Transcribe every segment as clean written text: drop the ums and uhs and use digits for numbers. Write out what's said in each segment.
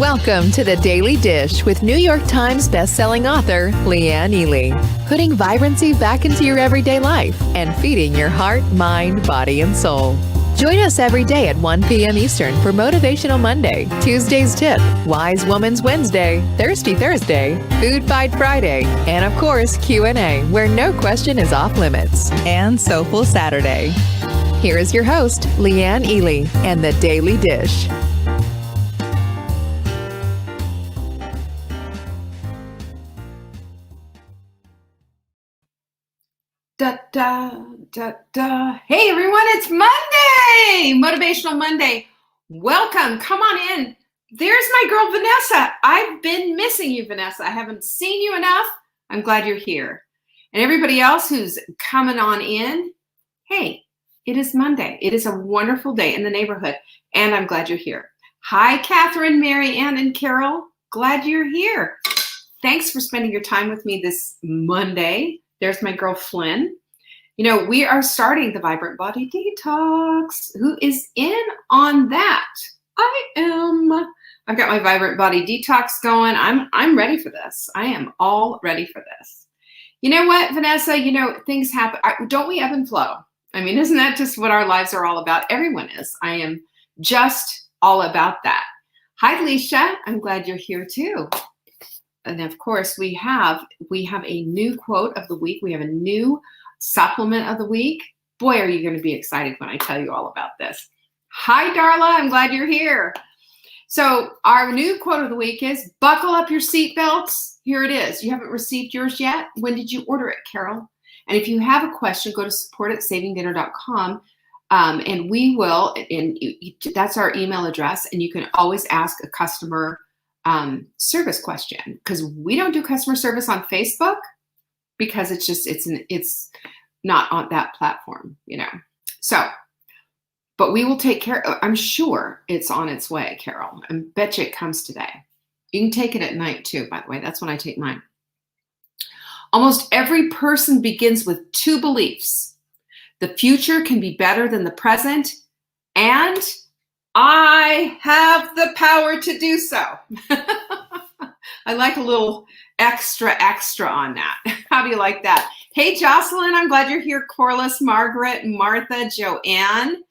Welcome to the Daily Dish with New York Times bestselling author Leanne Ely. Putting vibrancy back into your everyday life and feeding your heart, mind, body, and soul. Join us every day at 1 p.m. Eastern for Motivational Monday, Tuesday's Tip, Wise Woman's Wednesday, Thirsty Thursday, Food Fight Friday, and of course Q&A, where no question is off limits, and Soulful Saturday. Here is your host, Leanne Ely, and the Daily Dish. Da, da, da, da. Hey everyone, it's Monday! Motivational Monday. Welcome. Come on in. There's my girl, Vanessa. I've been missing you, Vanessa. I haven't seen you enough. I'm glad you're here. And everybody else who's coming on in, hey, it is Monday. It is a wonderful day in the neighborhood, and I'm glad you're here. Hi, Catherine, Mary Ann, and Carol. Glad you're here. Thanks for spending your time with me this Monday. There's my girl, Flynn. You know, we are starting the Vibrant Body Detox. Who is in on that? I am. I've got my Vibrant Body Detox going. I'm ready for this. I am all ready for this. You know what, Vanessa? You know, things happen. Don't we ebb and flow? I mean, isn't that just what our lives are all about? Everyone is. I am just all about that. Hi, Leisha. I'm glad you're here too. And of course, we have a new quote of the week. We have a new supplement of the week. Boy, are you going to be excited when I tell you all about this. Hi, Darla. I'm glad you're here. So our new quote of the week is, buckle up your seatbelts. Here it is. You haven't received yours yet? When did you order it, Carol? And if you have a question, go to support@savingdinner.com. And we will, and that's our email address. And you can always ask a customer service question, because we don't do customer service on Facebook because it's not on that platform, you know. So, but we will take care. I'm sure it's on its way, Carol. I bet you it comes today. You can take it at night too, by the way. That's when I take mine. Almost every person begins with two beliefs. The future can be better than the present, and I have the power to do so. I like a little extra on that. How do you like that? Hey, Jocelyn, I'm glad you're here. Corliss, Margaret, Martha, Joanne.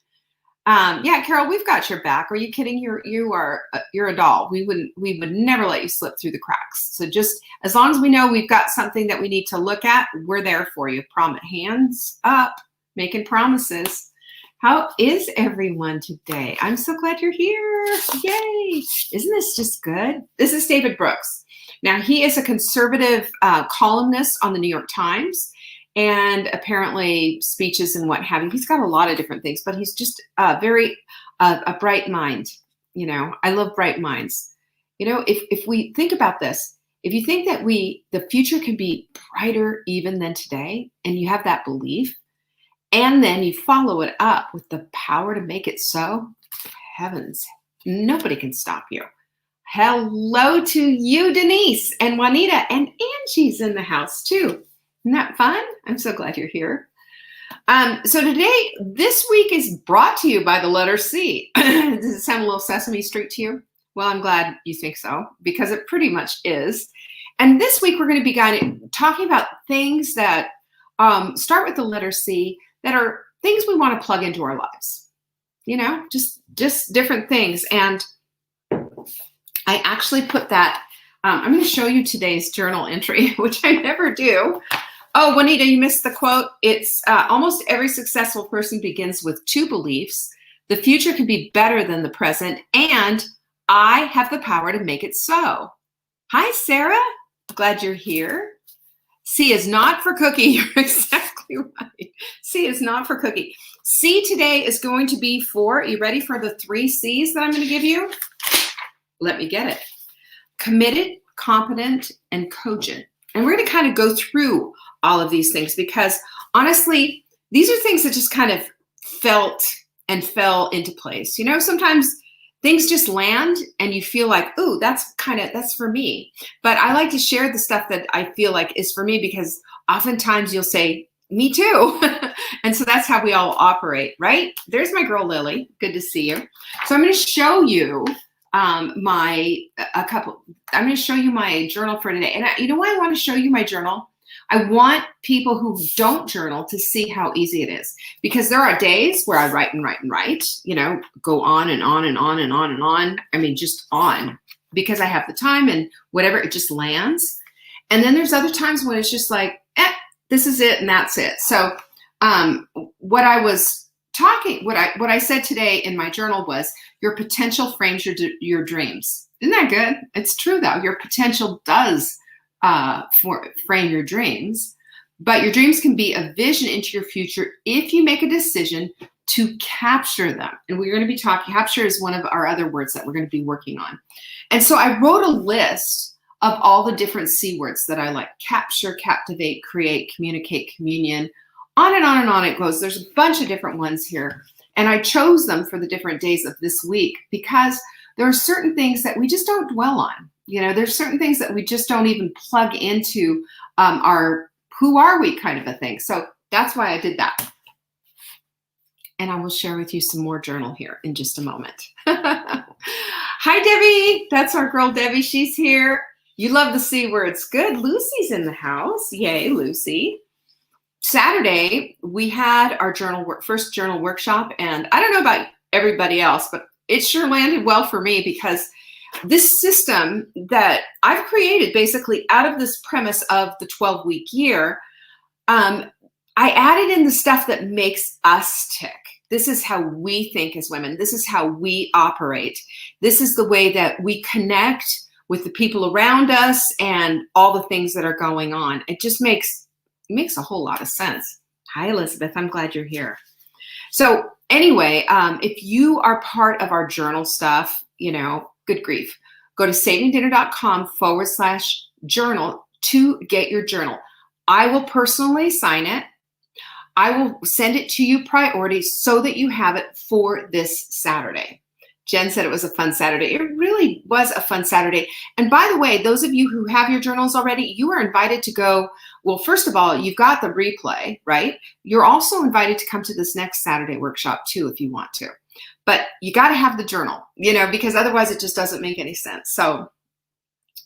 Yeah, Carol, we've got your back. Are you kidding? You're a doll. We would never let you slip through the cracks. So just as long as we know we've got something that we need to look at, we're there for you. Hands up, making promises. How is everyone today? I'm so glad you're here. Yay. Isn't this just good? This is David Brooks. Now, he is a conservative columnist on the New York Times, and apparently speeches and what have you. He's got a lot of different things, but he's just a bright mind. You know, I love bright minds. You know, if we think about this, if you think that the future can be brighter even than today, and you have that belief, and then you follow it up with the power to make it so, heavens, nobody can stop you. Hello to you, Denise, and Juanita, and Angie's in the house too. Isn't that fun? I'm so glad you're here. So this week is brought to you by the letter C. Does it sound a little Sesame Street to you? Well, I'm glad you think so, because it pretty much is. And this week we're going to be talking about things that start with the letter C, that are things we want to plug into our lives, you know, just different things. And I actually put that, I'm going to show you today's journal entry, which I never do. Oh, Juanita, you missed the quote. It's almost every successful person begins with two beliefs. The future can be better than the present, and I have the power to make it so. Hi, Sarah. Glad you're here. C is not for cookie. You're exactly right. C is not for cookie. C today is going to be for, you ready for the 3 C's that I'm going to give you? Let me get it. Committed, competent, and cogent. And we're going to kind of go through all of these things because honestly, these are things that just kind of fell into place. You know, sometimes things just land and you feel like, ooh, that's for me. But I like to share the stuff that I feel like is for me, because oftentimes you'll say, me too. And so that's how we all operate, right? There's my girl, Lily. Good to see you. So I'm going to show you I'm going to show you my journal for today. And you know why I want to show you my journal? I want people who don't journal to see how easy it is, because there are days where I write and write and write, go on and on and on and on and on. I mean, just on, because I have the time and whatever, it just lands. And then there's other times when it's just like, this is it and that's it. So what I said today in my journal was, your potential frames your dreams. Isn't that good? It's true though. Your potential does frame your dreams, but your dreams can be a vision into your future if you make a decision to capture them. And we're going to be capture is one of our other words that we're going to be working on. And so I wrote a list of all the different C words that I like: capture, captivate, create, communicate, communion, on and on and on it goes. There's a bunch of different ones here. And I chose them for the different days of this week because there are certain things that we just don't dwell on. There's certain things that we just don't even plug into our who are we kind of a thing. So that's why I did that. And I will share with you some more journal here in just a moment. Hi, Debbie. That's our girl, Debbie. She's here. You love the C words. Good. Lucy's in the house. Yay, Lucy. Saturday, we had our first journal workshop. And I don't know about everybody else, but it sure landed well for me, because this system that I've created basically out of this premise of the 12-week year, I added in the stuff that makes us tick. This is how we think as women. This is how we operate. This is the way that we connect with the people around us and all the things that are going on. It just makes a whole lot of sense. Hi, Elizabeth. I'm glad you're here. So anyway, if you are part of our journal stuff, good grief, go to savingdinner.com/journal to get your journal. I will personally sign it. I will send it to you priority so that you have it for this Saturday. Jen said it was a fun Saturday. It really was a fun Saturday. And by the way, those of you who have your journals already, you are invited to go. Well, first of all, you've got the replay, right? You're also invited to come to this next Saturday workshop too, if you want to. But you got to have the journal, because otherwise it just doesn't make any sense. So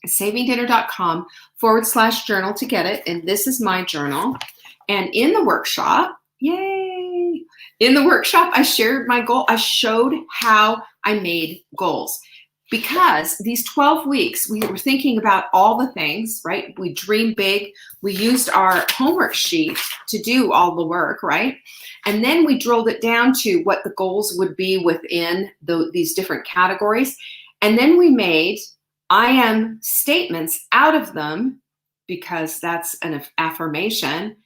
savingdinner.com/journal to get it. And this is my journal. And in the workshop, yay! In the workshop, I shared my goal. I showed how I made goals, because these 12 weeks, we were thinking about all the things, right? We dreamed big. We used our homework sheet to do all the work, right? And then we drilled it down to what the goals would be within these different categories. And then we made I am statements out of them, because that's an affirmation,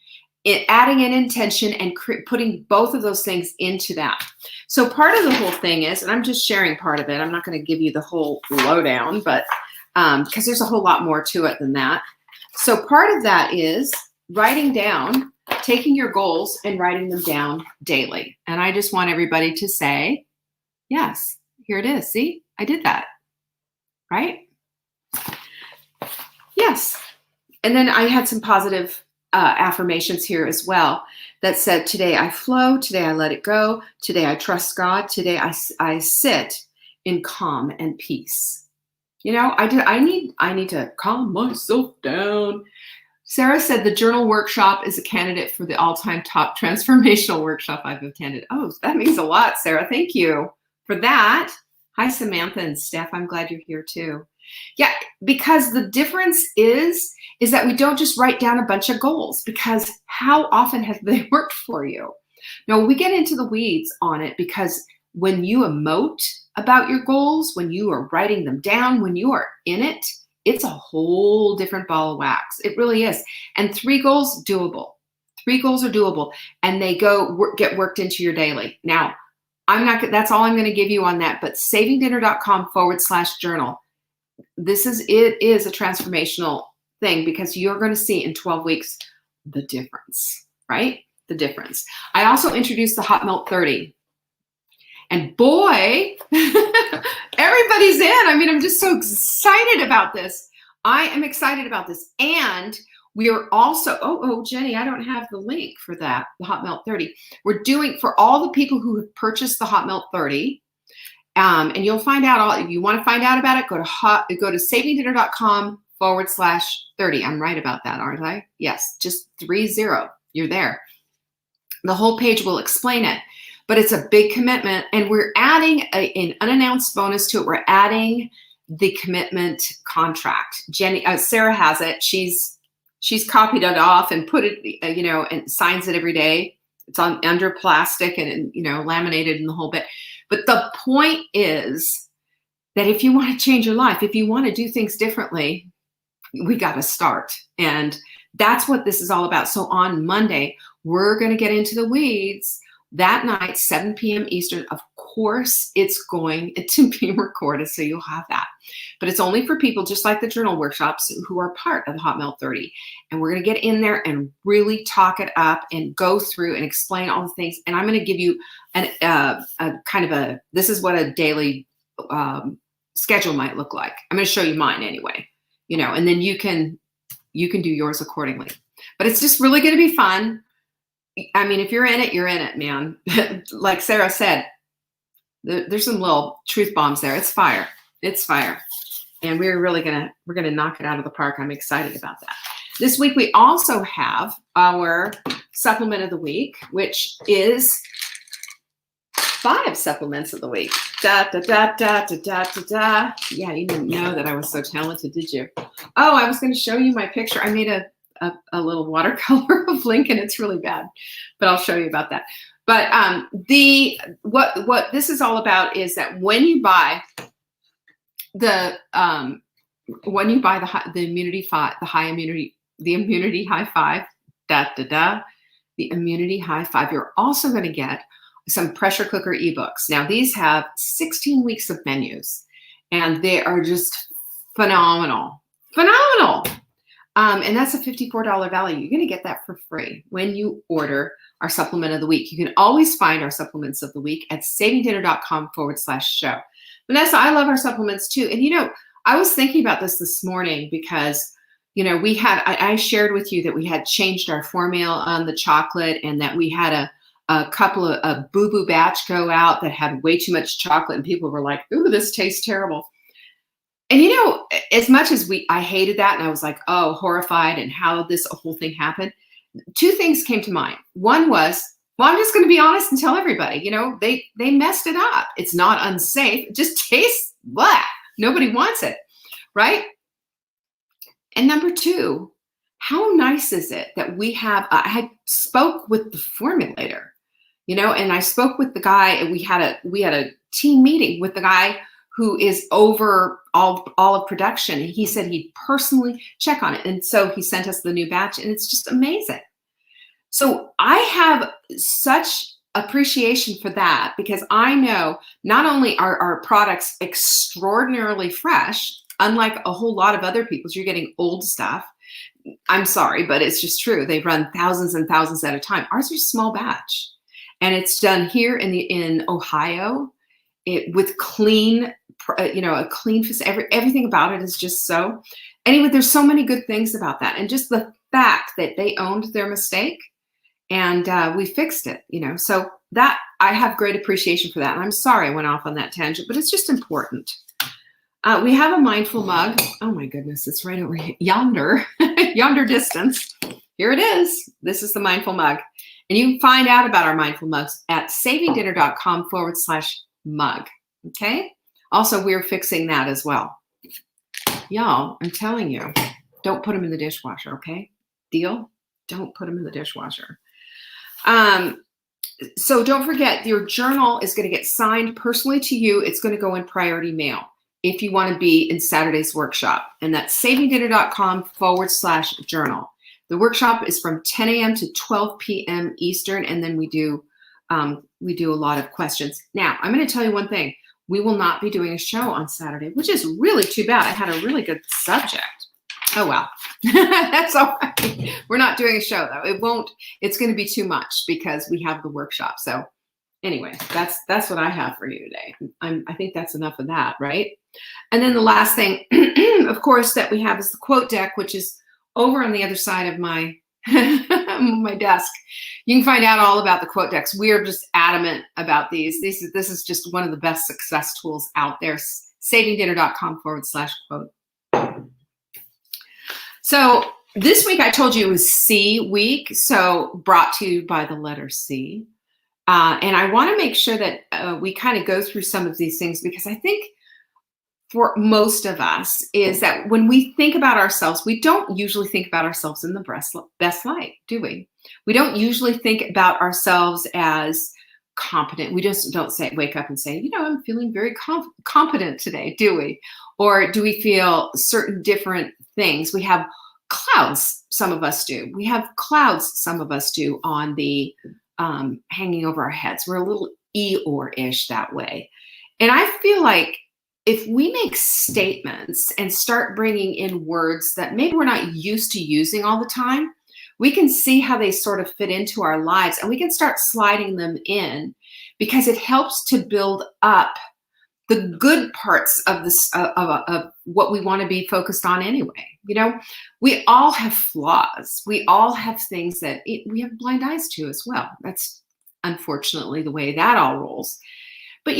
adding an intention and putting both of those things into that. So part of the whole thing is, and I'm just sharing part of it, I'm not going to give you the whole lowdown, but because there's a whole lot more to it than that. So part of that is writing down, taking your goals and writing them down daily. And I just want everybody to say, yes, here it is. See, I did that, right? Yes. And then I had some positive affirmations here as well that said, today I flow, today I let it go, today I trust God, today I sit in calm and peace. I need to calm myself down. Sarah said the journal workshop is a candidate for the all-time top transformational workshop I've attended. Oh, that means a lot, Sarah. Thank you for that. Hi, Samantha and Steph. I'm glad you're here too. Yeah, because the difference is that we don't just write down a bunch of goals, because how often have they worked for you? No, we get into the weeds on it, because when you emote about your goals, when you are writing them down, when you are in it, it's a whole different ball of wax. It really is. And 3 goals, doable. 3 goals are doable, and they get worked into your daily. Now, that's all I'm going to give you on that, but savingdinner.com/journal. It is a transformational thing, because you're going to see in 12 weeks the difference, right? The difference. I also introduced the Hot Melt 30. And boy, everybody's in. I mean, I'm just so excited about this. I am excited about this. And we are also, Jenny, I don't have the link for that, the Hot Melt 30. We're doing, for all the people who have purchased the Hot Melt 30, And you'll find out all, if you want to find out about it, go to savingdinner.com/30. I'm right about that, aren't I? Yes, just 30. You're there. The whole page will explain it, but it's a big commitment. And we're adding an unannounced bonus to it. We're adding the commitment contract. Sarah has it. She's copied it off and put it, and signs it every day. It's under plastic and, laminated in the whole bit. But the point is that if you want to change your life, if you want to do things differently, we got to start. And that's what this is all about. So on Monday, we're going to get into the weeds. That night, 7 p.m. Eastern, of course, it's going to be recorded, so you'll have that. But it's only for people just like the journal workshops who are part of the Hot Melt 30. And we're going to get in there and really talk it up and go through and explain all the things. And I'm going to give you this is what a daily schedule might look like. I'm going to show you mine anyway, and then you can do yours accordingly. But it's just really going to be fun. I mean, if you're in it, man. Like Sarah said, there's some little truth bombs there. It's fire. It's fire. And we're gonna knock it out of the park. I'm excited about that. This week we also have our supplement of the week, which is 5 supplements of the week. Da da da da da da da da. Yeah, you didn't know that I was so talented, did you? Oh, I was going to show you my picture. I made a little watercolor of Lincoln. It's really bad, but I'll show you about that. But what this is all about is that when you buy the immunity high five, the immunity high five, you're also going to get some pressure cooker ebooks. Now these have 16 weeks of menus, and they are just phenomenal. And that's a $54 value. You're going to get that for free when you order our supplement of the week. You can always find our supplements of the week at savingdinner.com/show. Vanessa, I love our supplements too. And I was thinking about this morning because, I shared with you that we had changed our formula on the chocolate, and that we had a couple of a boo-boo batch go out that had way too much chocolate, and people were like, ooh, this tastes terrible. And as much as I hated that, and I was like, oh, horrified, and how this whole thing happened, 2 things came to mind. One was, well, I'm just going to be honest and tell everybody, they messed it up. It's not unsafe. It just tastes blah. Nobody wants it, right? And number 2, how nice is it that we have, I spoke with the formulator, and I spoke with the guy, and we had a team meeting with the guy who is over all of production. And he said he'd personally check on it. And so he sent us the new batch, and it's just amazing. So I have such appreciation for that, because I know not only are our products extraordinarily fresh, unlike a whole lot of other people's, you're getting old stuff. I'm sorry, but it's just true. They run thousands and thousands at a time. Ours are small batch, and it's done here in Ohio, with clean, a clean, everything about it is just so. Anyway, there's so many good things about that. And just the fact that they owned their mistake, and we fixed it, so that I have great appreciation for that. And I'm sorry I went off on that tangent, but it's just important. We have a mindful mug. Oh my goodness, it's right over here, yonder distance. Here it is. This is the mindful mug. And you can find out about our mindful mugs at savingdinner.com/mug. Okay. Also, we're fixing that as well. Y'all, I'm telling you, don't put them in the dishwasher. Okay. Deal? Don't put them in the dishwasher. So don't forget, your journal is going to get signed personally to you. It's going to go in priority mail if you want to be in Saturday's workshop. And that's savingdinner.com/journal. The workshop is from 10 a.m. to 12 p.m. Eastern. And then we do a lot of questions. Now, I'm going to tell you one thing. We will not be doing a show on Saturday, which is really too bad. I had a really good subject. Oh, well, that's all right. We're not doing a show, though. It's going to be too much because we have the workshop. So anyway, that's what I have for you today. I think that's enough of that, right? And then the last thing, of course, that we have is the quote deck, which is over on the other side of my on my desk. You can find out all about the quote decks. We are just adamant about these. This is just one of the best success tools out there. savingdinner.com/quote. So this week I told you it was C week, so brought to you by the letter C. And I want to make sure that we kind of go through some of these things, because I think for most of us is that when we think about ourselves, we don't usually think about ourselves in the best light, do we? We don't usually think about ourselves as competent. We just don't wake up and say, I'm feeling very competent today, do we? Or do we feel certain different things? We have clouds, some of us do. We have clouds, some of us do, on the hanging over our heads. We're a little Eeyore-ish that way. And I feel like if we make statements and start bringing in words that maybe we're not used to using all the time, we can see how they sort of fit into our lives, and we can start sliding them in, because it helps to build up the good parts of this of what we want to be focused on anyway. We all have flaws. We all have things that we have blind eyes to as well. That's unfortunately the way that all rolls. But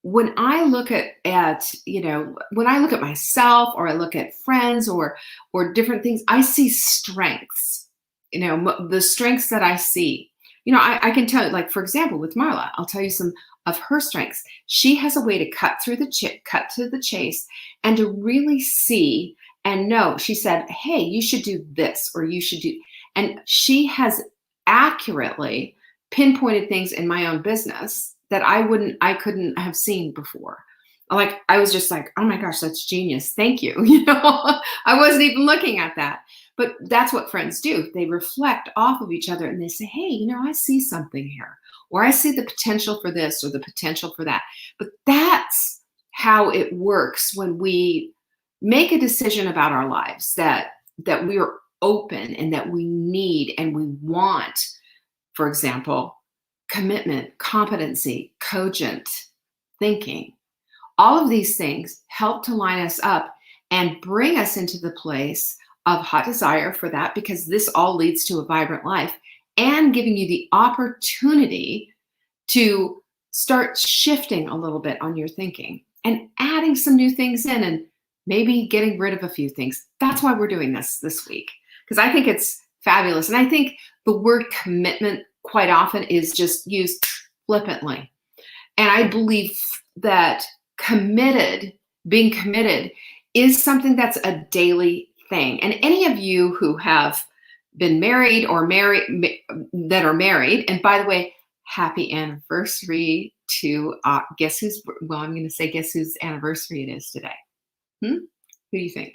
when I look at when I look at myself, or I look at friends or different things, I see strengths. The strengths that I see. I can tell you, like, for example, with Marla, I'll tell you some of her strengths. She has a way to cut to the chase, and to really see and know. She said, hey, you should do this, or you should do, and she has accurately pinpointed things in my own business that I couldn't have seen before. Like, I was just like, oh my gosh, that's genius. Thank you. I wasn't even looking at that. But that's what friends do. They reflect off of each other, and they say, hey, I see something here, or I see the potential for this or the potential for that. But that's how it works when we make a decision about our lives, that we are open and that we need and we want, for example, commitment, competency, cogent thinking. All of these things help to line us up and bring us into the place of hot desire for that, because this all leads to a vibrant life, and giving you the opportunity to start shifting a little bit on your thinking and adding some new things in, and maybe getting rid of a few things. That's why we're doing this week, because I think it's fabulous. And I think the word commitment quite often is just used flippantly. And I believe that being committed is something that's a daily thing. And any of you who have been married or that are married, and by the way, happy anniversary to guess whose anniversary it is today? Who do you think?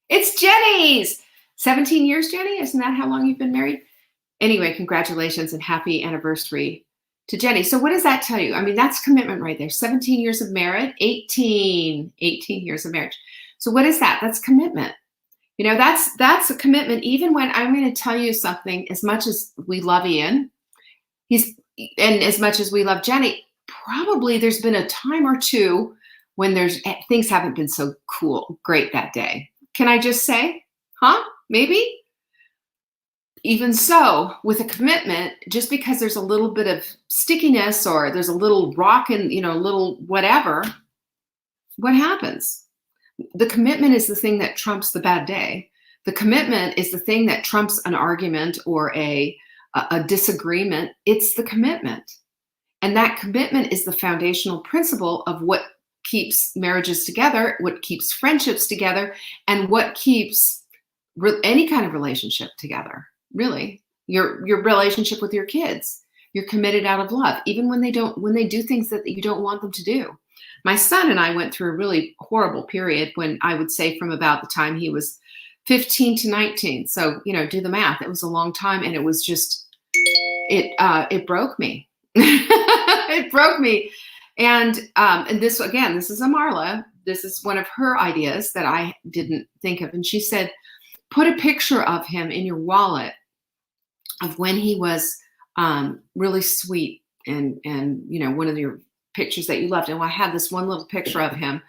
It's Jenny's. 17 years, Jenny? Isn't that how long you've been married? Anyway, congratulations and happy anniversary to Jenny. So what does that tell you? I mean, that's commitment right there. 17 years of marriage, 18 years of marriage. So what is that? That's commitment. That's a commitment. Even when I'm going to tell you something, as much as we love Ian, and as much as we love Jenny, probably there's been a time or two when things haven't been so great that day. Can I just say, maybe? Even so, with a commitment, just because there's a little bit of stickiness, or there's a little rock and, little whatever, what happens? The commitment is the thing that trumps the bad day. The commitment is the thing that trumps an argument or a disagreement. It's the commitment. And that commitment is the foundational principle of what keeps marriages together, what keeps friendships together, and what keeps any kind of relationship together. Really, your relationship with your kids. You're committed out of love, even when they do things that you don't want them to do. My son and I went through a really horrible period, when I would say from about the time he was 15 to 19. So, do the math. It was a long time, and it was just, it broke me. It broke me. And this is a Marla. This is one of her ideas that I didn't think of. And she said, put a picture of him in your wallet of when he was really sweet and one of your pictures that you loved. And I had this one little picture of him,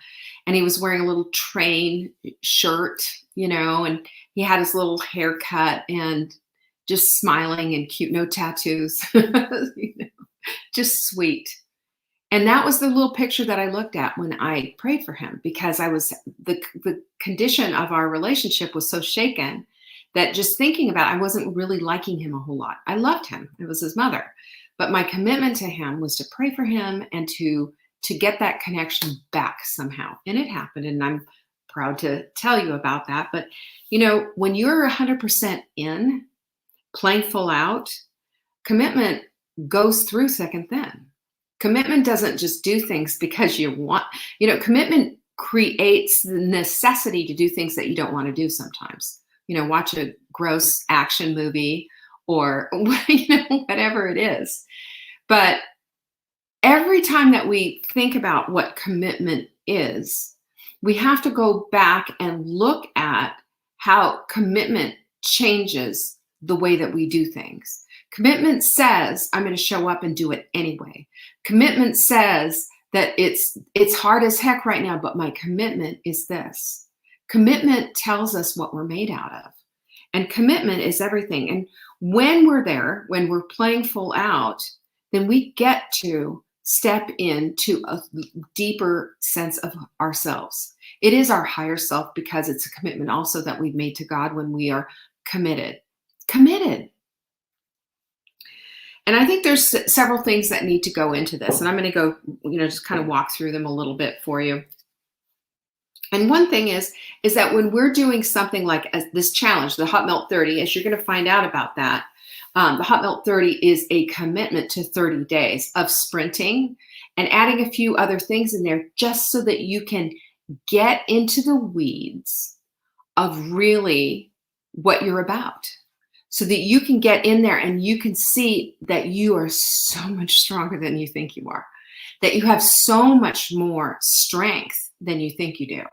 and he was wearing a little train shirt, and he had his little haircut, and just smiling and cute, no tattoos, just sweet. And that was the little picture that I looked at when I prayed for him, because the condition of our relationship was so shaken that just thinking about it, I wasn't really liking him a whole lot. I loved him. It was his mother. But my commitment to him was to pray for him and to get that connection back somehow. And it happened. And I'm proud to tell you about that. But, when you're 100% in, playing full out, commitment goes through thick and thin. Commitment doesn't just do things because you want, commitment creates the necessity to do things that you don't want to do sometimes. Watch a gross action movie or, whatever it is. But every time that we think about what commitment is, we have to go back and look at how commitment changes the way that we do things. Commitment says, I'm going to show up and do it anyway. Commitment says that it's hard as heck right now, but my commitment is this. Commitment tells us what we're made out of. And commitment is everything. And when we're there, when we're playing full out, then we get to step into a deeper sense of ourselves. It is our higher self, because it's a commitment also that we've made to God when we are committed. Committed. And I think there's several things that need to go into this. And I'm going to go, just kind of walk through them a little bit for you. And one thing is that when we're doing something like this challenge, the Hot Melt 30, as you're going to find out about that, the Hot Melt 30 is a commitment to 30 days of sprinting and adding a few other things in there just so that you can get into the weeds of really what you're about. So that you can get in there and you can see that you are so much stronger than you think you are, that you have so much more strength than you think you do,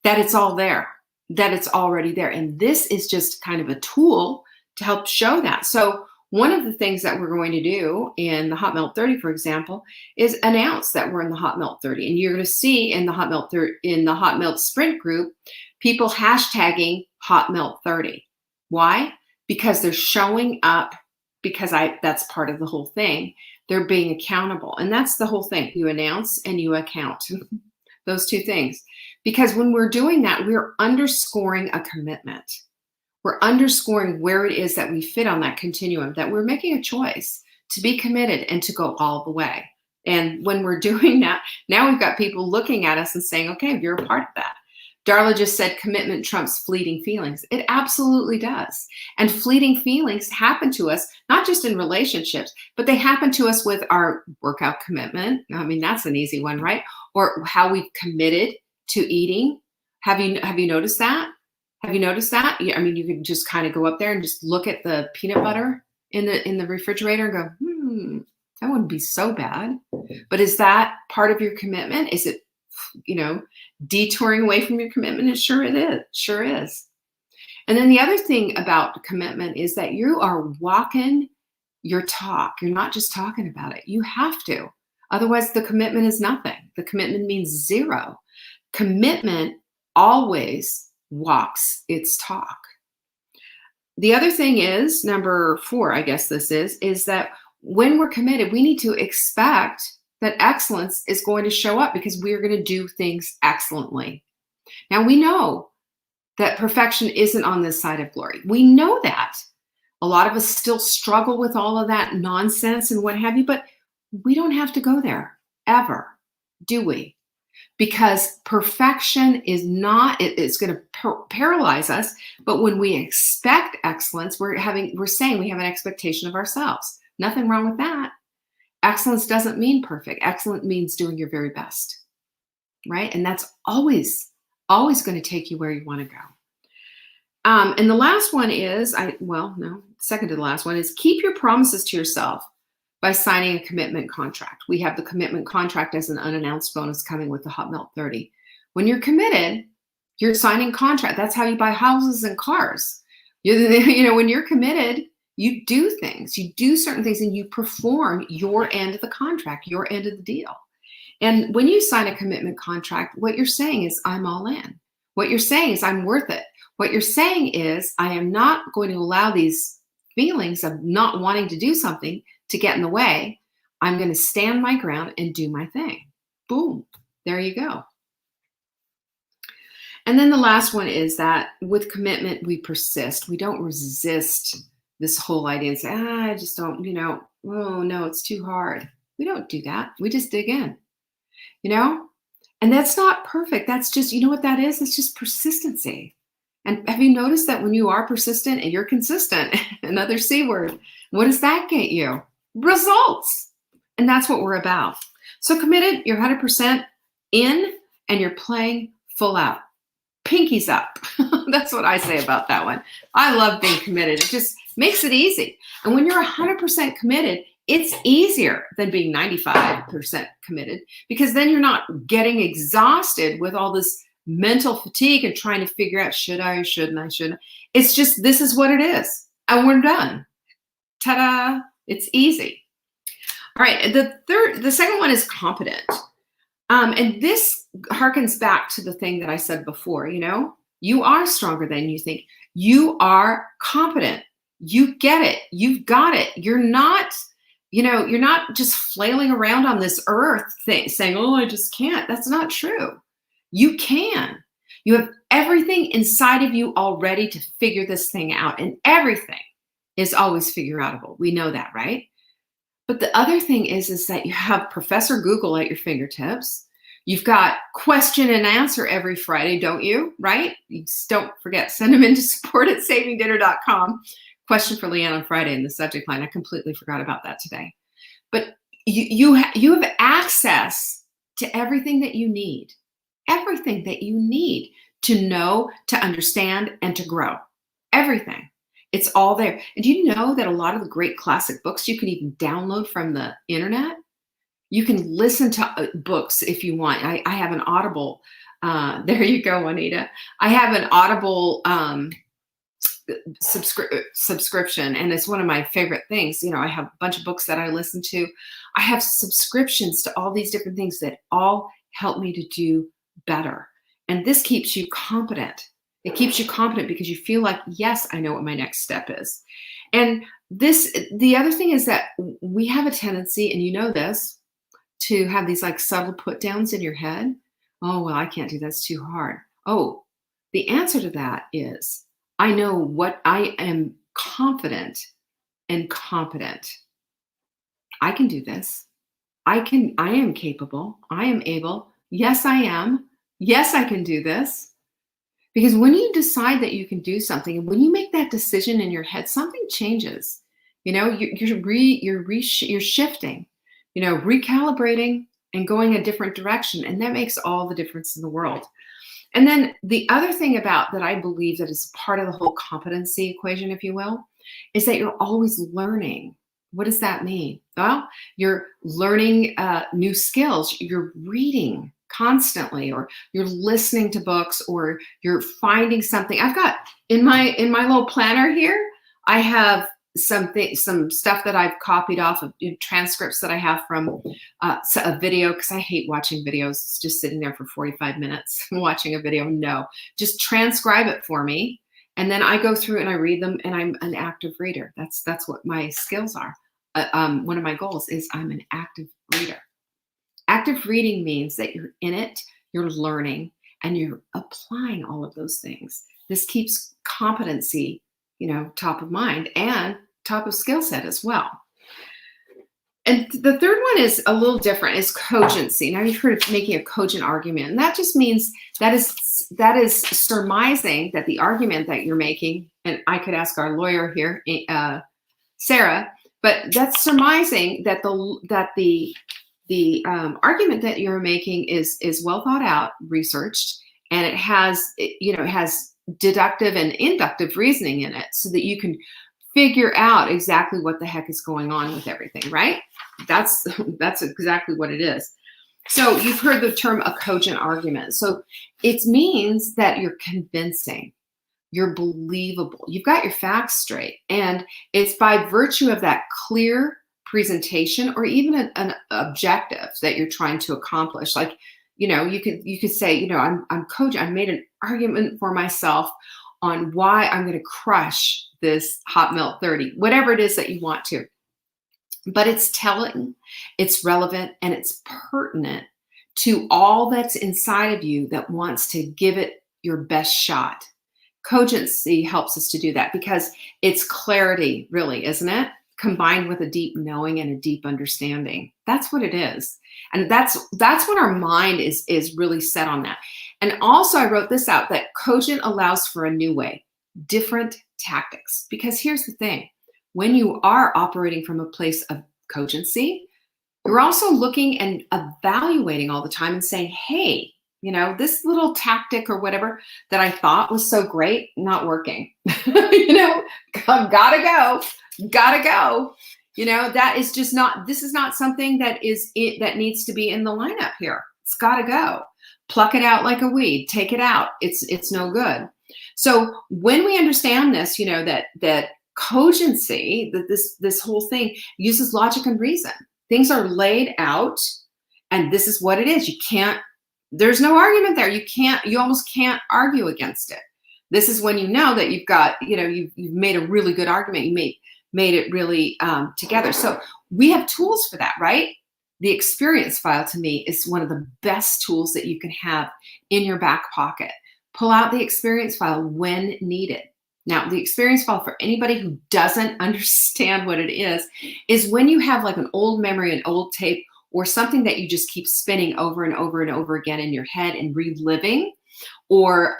that it's all there, that it's already there. And this is just kind of a tool to help show that. So one of the things that we're going to do in the Hot Melt 30, for example, is announce that we're in the Hot Melt 30. And you're going to see in the Hot Melt Sprint group, people hashtagging Hot Melt 30. Why? Because they're showing up, because that's part of the whole thing. They're being accountable. And that's the whole thing. You announce and you account. Those two things. Because when we're doing that, we're underscoring a commitment. We're underscoring where it is that we fit on that continuum, that we're making a choice to be committed and to go all the way. And when we're doing that, now we've got people looking at us and saying, okay, you're a part of that. Darla just said commitment trumps fleeting feelings. It absolutely does. And fleeting feelings happen to us, not just in relationships, but they happen to us with our workout commitment. I mean, that's an easy one, right? Or how we've committed to eating. Have you noticed that? Have you noticed that? I mean, you can just kind of go up there and just look at the peanut butter in the refrigerator and go, that wouldn't be so bad. But is that part of your commitment? Is it, detouring away from your commitment? It sure it is. Sure is. And then the other thing about commitment is that you are walking your talk. You're not just talking about it. You have to. Otherwise, the commitment is nothing. The commitment means zero. Commitment always walks its talk. The other thing is, number 4, I guess this is that when we're committed, we need to expect that excellence is going to show up, because we're going to do things excellently. Now, we know that perfection isn't on this side of glory. We know that. A lot of us still struggle with all of that nonsense and what have you, but we don't have to go there ever, do we? Because perfection is not, it's going to paralyze us. But when we expect excellence, we're saying we have an expectation of ourselves. Nothing wrong with that. Excellence doesn't mean perfect. Excellence means doing your very best, right? And that's always going to take you where you want to go. And the last one is, second to the last one is keep your promises to yourself by signing a commitment contract. We have the commitment contract as an unannounced bonus coming with the Hot Melt 30. When you're committed, you're signing contract. That's how you buy houses and cars. When you're committed, you do things, you do certain things, and you perform your end of the contract, your end of the deal. And when you sign a commitment contract, what you're saying is, I'm all in. What you're saying is, I'm worth it. What you're saying is, I am not going to allow these feelings of not wanting to do something to get in the way, I'm going to stand my ground and do my thing. Boom. There you go. And then the last one is that with commitment, we persist. We don't resist this whole idea and say, I just don't, oh no, it's too hard. We don't do that. We just dig in, and that's not perfect. That's just, you know what that is? It's just persistency. And have you noticed that when you are persistent and you're consistent, another C word, what does that get you? Results. And that's what we're about. So committed, you're 100% in, and you're playing full out. Pinkies up. That's what I say about that one. I love being committed. It just makes it easy. And when you're 100% committed, it's easier than being 95% committed, because then you're not getting exhausted with all this mental fatigue and trying to figure out, should I, shouldn't I, shouldn't I? It's just, this is what it is. And we're done. Ta-da. It's easy. All right. The second one is competent. And this harkens back to the thing that I said before, you are stronger than you think. You are competent. You get it. You've got it. You're not just flailing around on this earth thing saying, oh, I just can't. That's not true. You can. You have everything inside of you already to figure this thing out. And everything is always figure outable. We know that, right? But the other thing is that you have Professor Google at your fingertips. You've got question and answer every Friday, don't you? Right? You just don't forget, send them into support@savingdinner.com. Question for Leanne on Friday in the subject line. I completely forgot about that today. But you have access to everything that you need. Everything that you need to know, to understand, and to grow. Everything. It's all there. And do you know that a lot of the great classic books you can even download from the internet? You can listen to books if you want. I have an Audible. There you go, Juanita. I have an Audible subscription, and it's one of my favorite things. I have a bunch of books that I listen to. I have subscriptions to all these different things that all help me to do better. And this keeps you competent. It keeps you competent because you feel like, yes, I know what my next step is. And the other thing is that we have a tendency, and you know this, to have these like subtle put downs in your head. Oh, well, I can't do that. It's too hard. Oh, the answer to that is, I know what I am confident and competent. I can do this. I am capable. I am able. Yes, I am. Yes, I can do this. Because when you decide that you can do something, and when you make that decision in your head, something changes. You're shifting, recalibrating and going a different direction. And that makes all the difference in the world. And then the other thing about that I believe that is part of the whole competency equation, if you will, is that you're always learning. What does that mean? Well, you're learning new skills. You're reading constantly, or you're listening to books, or you're finding something. I've got in my little planner here, I have some stuff that I've copied off of transcripts that I have from a video, because I hate watching videos. It's just sitting there for 45 minutes watching a video. No, just transcribe it for me. And then I go through and I read them, and I'm an active reader. That's what my skills are. One of my goals is I'm an active reader. Active reading means that you're in it, you're learning, and you're applying all of those things. This keeps competency, top of mind and top of skill set as well. And the third one is a little different, is cogency. Now, you've heard of making a cogent argument, and that just means that is surmising that the argument that you're making, and I could ask our lawyer here, Sarah, but that's surmising that the argument that you're making is well thought out, researched, and it has deductive and inductive reasoning in it, so that you can figure out exactly what the heck is going on with everything, right? That's exactly what it is. So you've heard the term a cogent argument. So it means that you're convincing, you're believable, you've got your facts straight, and it's by virtue of that clear presentation, or even an objective that you're trying to accomplish. Like, you could say, I'm cogent. I made an argument for myself on why I'm going to crush this hot melt 30, whatever it is that you want to. But it's telling, it's relevant, and it's pertinent to all that's inside of you that wants to give it your best shot. Cogency helps us to do that because it's clarity, really, isn't it? Combined with a deep knowing and a deep understanding. That's what it is. And that's what our mind is really set on that. And also I wrote this out, that Cogent allows for a new way, different tactics. Because here's the thing, when you are operating from a place of cogency, you're also looking and evaluating all the time and saying, hey, this little tactic or whatever that I thought was so great, not working. Gotta go. That is just not, this is not something that needs to be in the lineup here. It's gotta go. Pluck it out like a weed, take it out. It's no good. So when we understand this, that cogency, that this whole thing uses logic and reason. Things are laid out, and this is what it is. There's no argument there. You almost can't argue against it. This is when you know that you've got, you've made a really good argument. You made it really together. So we have tools for that, right? The experience file, to me, is one of the best tools that you can have in your back pocket. Pull out the experience file when needed. Now, the experience file, for anybody who doesn't understand what it is when you have like an old memory, an old tape, or something that you just keep spinning over and over and over again in your head and reliving, or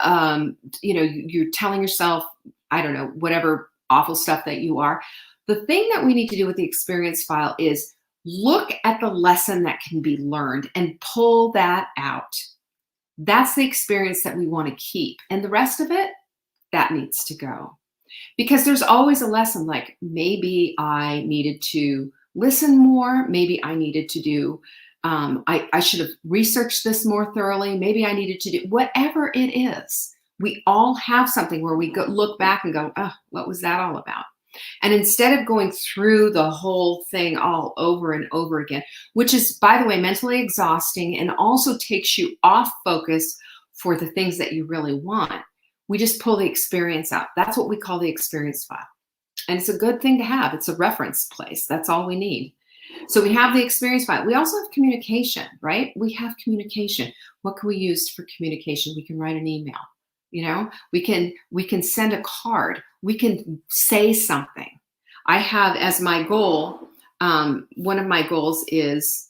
you're telling yourself, I don't know, whatever awful stuff that you are. The thing that we need to do with the experience file is look at the lesson that can be learned and pull that out. That's the experience that we want to keep. And the rest of it, that needs to go. Because there's always a lesson, like maybe I needed to listen more. Maybe I needed to do, I should have researched this more thoroughly. Maybe I needed to do, whatever it is. We all have something where we look back and go, oh, what was that all about? And instead of going through the whole thing all over and over again, which is, by the way, mentally exhausting and also takes you off focus for the things that you really want, we just pull the experience out. That's what we call the experience file. And it's a good thing to have. It's a reference place. That's all we need. So we have the experience file. We also have communication, right? We have communication. What can we use for communication? We can write an email. We can send a card. We can say something. I have as my goal, one of my goals is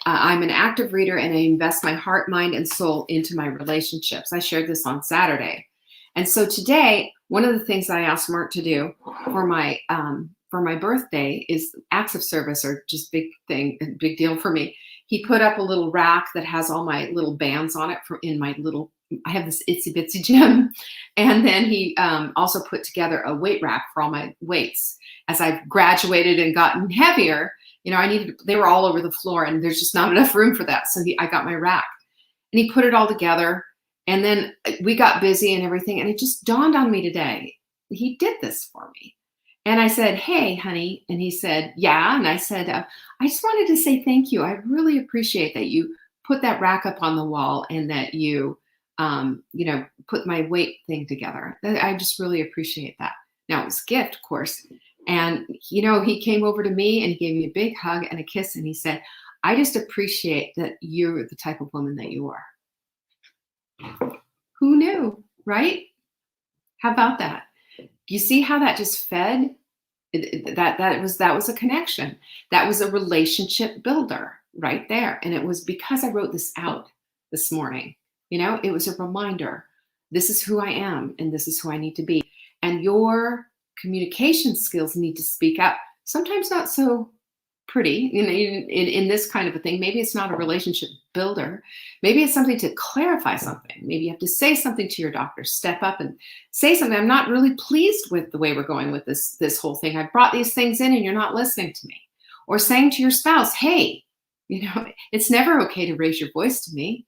I'm an active reader and I invest my heart, mind, and soul into my relationships. I shared this on Saturday. And so today, one of the things I asked Mark to do for my birthday is acts of service are just big deal for me. He put up a little rack that has all my little bands on it I have this itsy bitsy gym. And then he also put together a weight rack for all my weights. As I've graduated and gotten heavier, they were all over the floor and there's just not enough room for that. So I got my rack and he put it all together. And then we got busy and everything. And it just dawned on me today, he did this for me. And I said, hey, honey. And he said, yeah. And I said, I just wanted to say thank you. I really appreciate that you put that rack up on the wall and that you, put my weight thing together. I just really appreciate that. Now, it was a gift, of course. And, he came over to me and he gave me a big hug and a kiss. And he said, I just appreciate that you're the type of woman that you are. Who knew, right? How about that? You see how that just fed? That was a connection. That was a relationship builder right there. And it was because I wrote this out this morning. It was a reminder. This is who I am and this is who I need to be. And your communication skills need to speak up. Sometimes not so pretty in this kind of a thing. Maybe it's not a relationship builder. Maybe it's something to clarify something. Maybe you have to say something to your doctor, step up and say something. I'm not really pleased with the way we're going with this whole thing. I brought these things in and you're not listening to me. Or saying to your spouse, hey, it's never okay to raise your voice to me,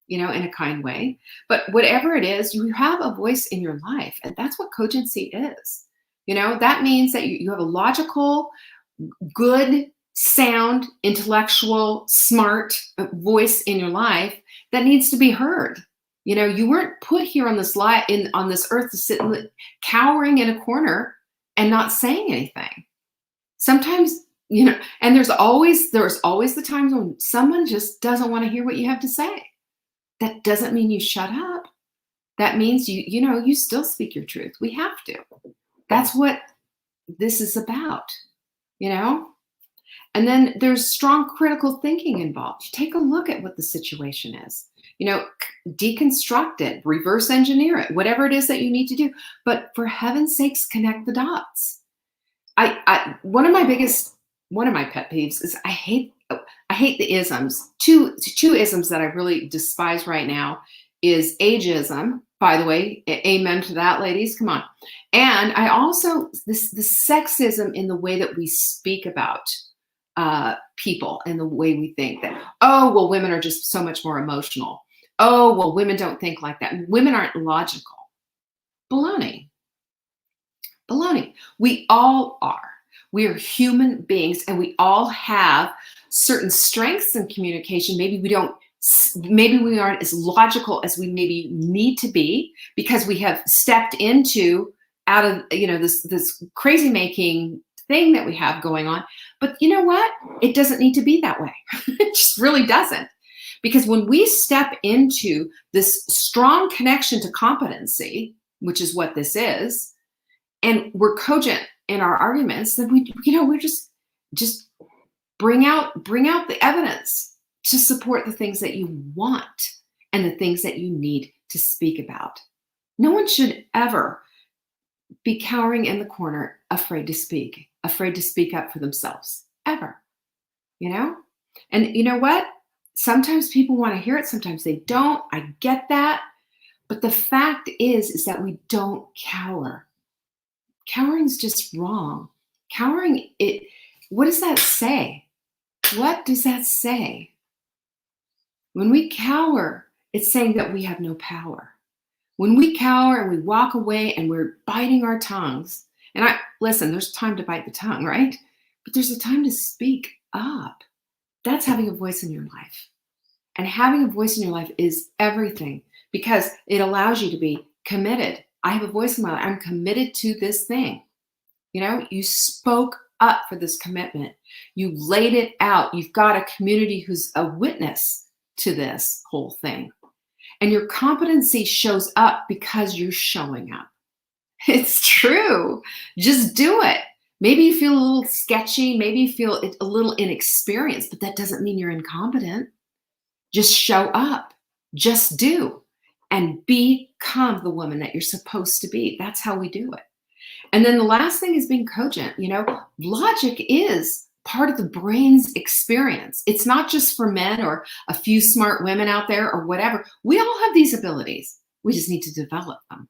in a kind way. But whatever it is, you have a voice in your life. And that's what cogency is. That means that you have a logical, good, sound, intellectual, smart voice in your life that needs to be heard. You weren't put here on this on this earth to sit cowering in a corner and not saying anything. Sometimes, and there's always the times when someone just doesn't want to hear what you have to say. That doesn't mean you shut up. That means you still speak your truth. We have to. That's what this is about, And then there's strong critical thinking involved. Take a look at what the situation is. Deconstruct it, reverse engineer it, whatever it is that you need to do. But for heaven's sakes, connect the dots. One of my pet peeves is I hate the isms. Two isms that I really despise right now is ageism. By the way, amen to that, ladies. Come on. And I also this sexism in the way that we speak about people and the way we think that, oh, well, women are just so much more emotional. Oh, well, women don't think like that. Women aren't logical. Baloney. We all are. We are human beings, and we all have certain strengths in communication. Maybe we aren't as logical as we maybe need to be because we have stepped out of this crazy making thing that we have going on. But you know what? It doesn't need to be that way. It just really doesn't. Because when we step into this strong connection to competency, which is what this is, and we're cogent in our arguments, then we're just bring out the evidence to support the things that you want and the things that you need to speak about. No one should ever be cowering in the corner, afraid to speak up for themselves, ever. And you know what? Sometimes people want to hear it, sometimes they don't. I get that. But the fact is that we don't cower. Cowering's just wrong. Cowering, what does that say? What does that say? When we cower, it's saying that we have no power. When we cower and we walk away and we're biting our tongues, and listen, there's time to bite the tongue, right? But there's a time to speak up. That's having a voice in your life. And having a voice in your life is everything because it allows you to be committed. I have a voice in my life. I'm committed to this thing. You spoke up for this commitment. You laid it out. You've got a community who's a witness to this whole thing. And your competency shows up because you're showing up. It's true. Just do it. Maybe you feel a little sketchy. Maybe you feel a little inexperienced, but that doesn't mean you're incompetent. Just show up. Just do. And become the woman that you're supposed to be. That's how we do it. And then the last thing is being cogent. Logic is part of the brain's experience. It's not just for men or a few smart women out there or whatever. We all have these abilities. We just need to develop them.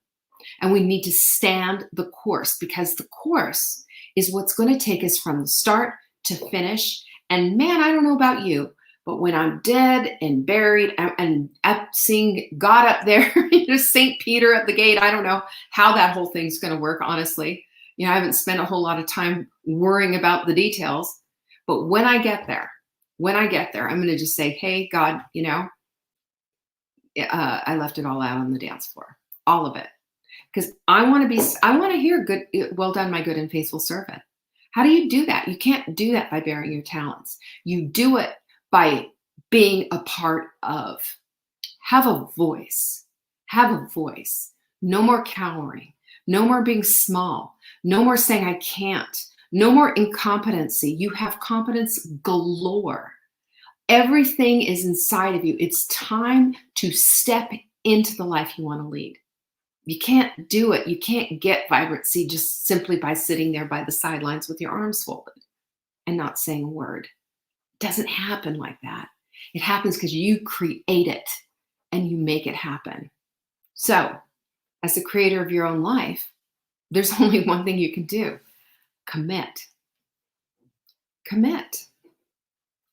And we need to stand the course because the course is what's going to take us from the start to finish. And man, I don't know about you, but when I'm dead and buried and seeing God up there, St. Peter at the gate, I don't know how that whole thing's going to work, honestly. I haven't spent a whole lot of time worrying about the details. But when I get there, I'm going to just say, hey, God, I left it all out on the dance floor, all of it. Because I want to hear good, well done, my good and faithful servant. How do you do that? You can't do that by bearing your talents. You do it by being a part of. Have a voice. No more cowering. No more being small. No more saying I can't. No more incompetency. You have competence galore. Everything is inside of you. It's time to step into the life you want to lead. You can't do it. You can't get vibrancy just simply by sitting there by the sidelines with your arms folded and not saying a word. It doesn't happen like that. It happens because you create it and you make it happen. So, as the creator of your own life, there's only one thing you can do. Commit.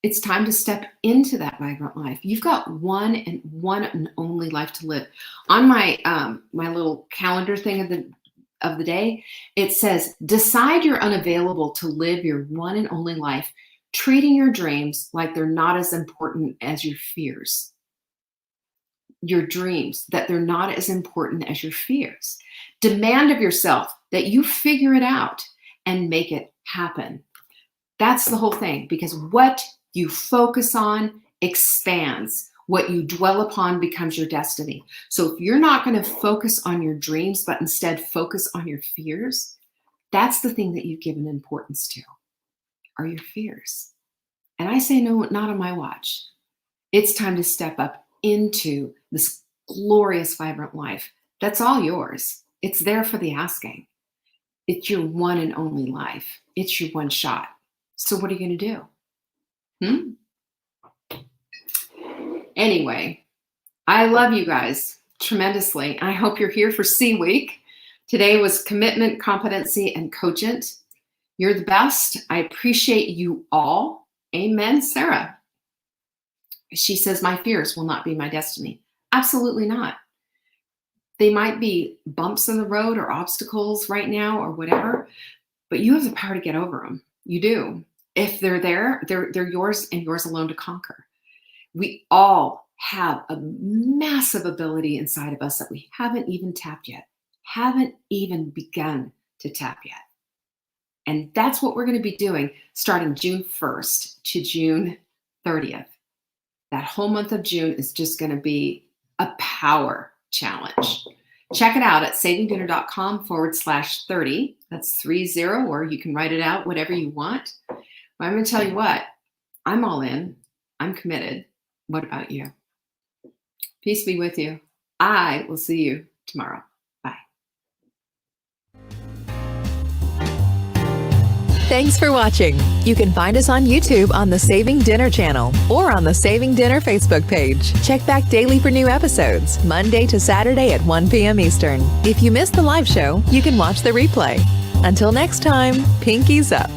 It's time to step into that vibrant life. You've got one and only life to live. On my my little calendar thing of the day, it says, decide you're unavailable to live your one and only life, treating your dreams like they're not as important as your fears. your dreams that they're not as important as your fears. Demand of yourself that you figure it out and make it happen. That's the whole thing, because what you focus on expands. What you dwell upon becomes your destiny. So if you're not going to focus on your dreams, but instead focus on your fears, that's the thing that you've given importance to, are your fears. And I say, no, not on my watch. It's time to step up into this glorious, vibrant life. That's all yours. It's there for the asking. It's your one and only life. It's your one shot. So what are you going to do? Anyway, I love you guys tremendously. I hope you're here for C Week. Today was commitment, competency, and cogent. You're the best. I appreciate you all. Amen, Sarah. She says, my fears will not be my destiny. Absolutely not. They might be bumps in the road or obstacles right now or whatever, but you have the power to get over them. You do. If they're there, they're yours and yours alone to conquer. We all have a massive ability inside of us that we haven't even tapped yet, haven't even begun to tap yet. And that's what we're going to be doing starting June 1st to June 30th. That whole month of June is just going to be a power challenge. Check it out at savingdinner.com/30. That's 30, or you can write it out, whatever you want. But I'm going to tell you what, I'm all in. I'm committed. What about you? Peace be with you. I will see you tomorrow. Bye. Thanks for watching. You can find us on YouTube on the Saving Dinner channel or on the Saving Dinner Facebook page. Check back daily for new episodes, Monday to Saturday at 1 p.m. Eastern. If you missed the live show, you can watch the replay. Until next time, pinkies up.